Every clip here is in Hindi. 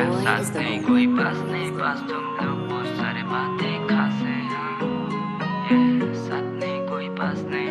साथ नहीं कोई पास नहीं, पास तुम लोग बहुत सारे बातें खास है साथ नहीं कोई पास नहीं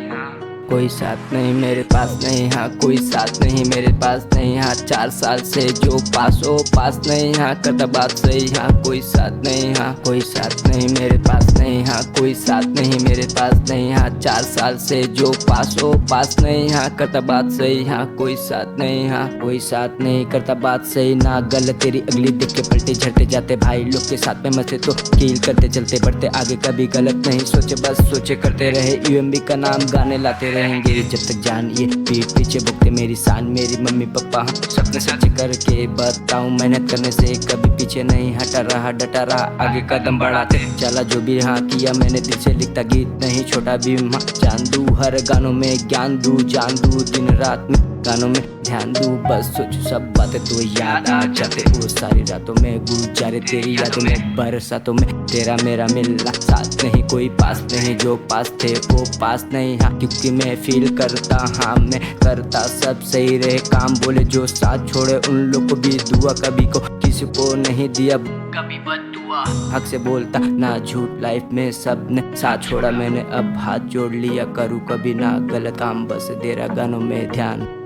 कोई साथ नहीं मेरे पास नहीं कोई साथ नहीं मेरे पास नहीं 4 साल से जो पास हो पास नहीं करता बात सही कोई साथ नहीं कोई साथ नहीं मेरे पास नहीं कोई साथ नहीं मेरे पास नहीं 4 साल से जो पास हो पास नहीं करता बात सही कोई साथ नहीं कोई साथ नहीं करता बात सही ना गलत तेरी अगली देख के पलटे झड़ते जाते भाई लोग के साथ में मचे तो कील करते चलते बढ़ते आगे कभी गलत नहीं सोचे बस सोचे करते रहे यूएमबी का नाम गाने लाते रहेंगे जब तक जान ये पीठ पीछे भुगते मेरी शान मेरी मम्मी पापा सपने सच करके बताऊं मेहनत करने से कभी पीछे नहीं हटा रहा डटा रहा आगे कदम बढ़ाते चला जो भी किया मैंने दिल से लिखता गीत नहीं छोटा भी जान दूं हर गानों में ज्ञान दूं जान दूं दिन रात में गानों में ध्यान दूं बस सोचूं सब बातें तो याद आ जाते वो सारी रातों में गुजारे तेरी यादों में बरसातों में तेरा मेरा मिलना साथ नहीं कोई पास नहीं जो पास थे वो पास नहीं क्योंकि मैं फील करता मैं करता सब सही रहे काम बोले जो साथ छोड़े उन लोग को भी दुआ कभी को किसी को नहीं दिया कभी बद्दुआ हक से बोलता ना झूठ लाइफ में सब ने साथ छोड़ा मैंने अब हाथ जोड़ लिया करूँ कभी ना गलत काम बस दे रहा गानों में ध्यान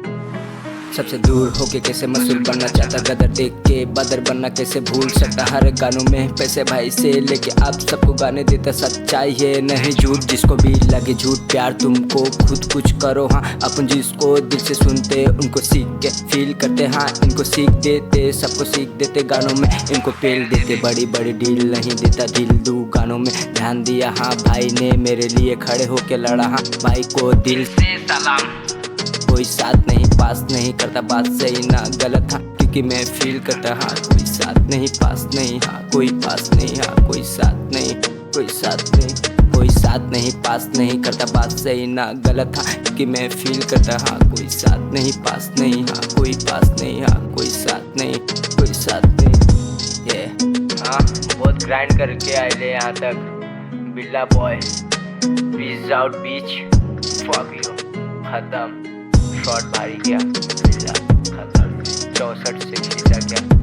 सबसे दूर होके कैसे मसूल बनना चाहता गदर देख के बदर बनना कैसे भूल सकता हर गानों में पैसे भाई से लेके आप सबको गाने देता सच्चाई है नहीं झूठ जिसको भी लगे झूठ प्यार तुमको खुद कुछ करो अपन जिसको दिल से सुनते उनको सीख के फील करते इनको सीख देते सबको सीख देते गानों में इनको पेल देते बड़ी बड़ी डील नहीं देता दिल दू गानों में ध्यान दिया भाई ने मेरे लिए खड़े होके लड़ा भाई को दिल से सलाम कोई साथ नहीं पास नहीं करता बात सही ना गलत क्योंकि मैं फील करता कोई साथ नहीं पास नहीं कोई पास नहीं कोई साथ नहीं कोई साथ नहीं कोई साथ नहीं पास नहीं करता बात सही ना गलत क्योंकि मैं फील करता कोई साथ नहीं पास नहीं कोई पास नहीं कोई साथ नहीं कोई साथ नहीं ये बहुत ग्राइंड करके आए ले यहाँ तक बिल्ला boy peace out beach fuck you खत्म शॉट भारी गया 64 से खींचा गया।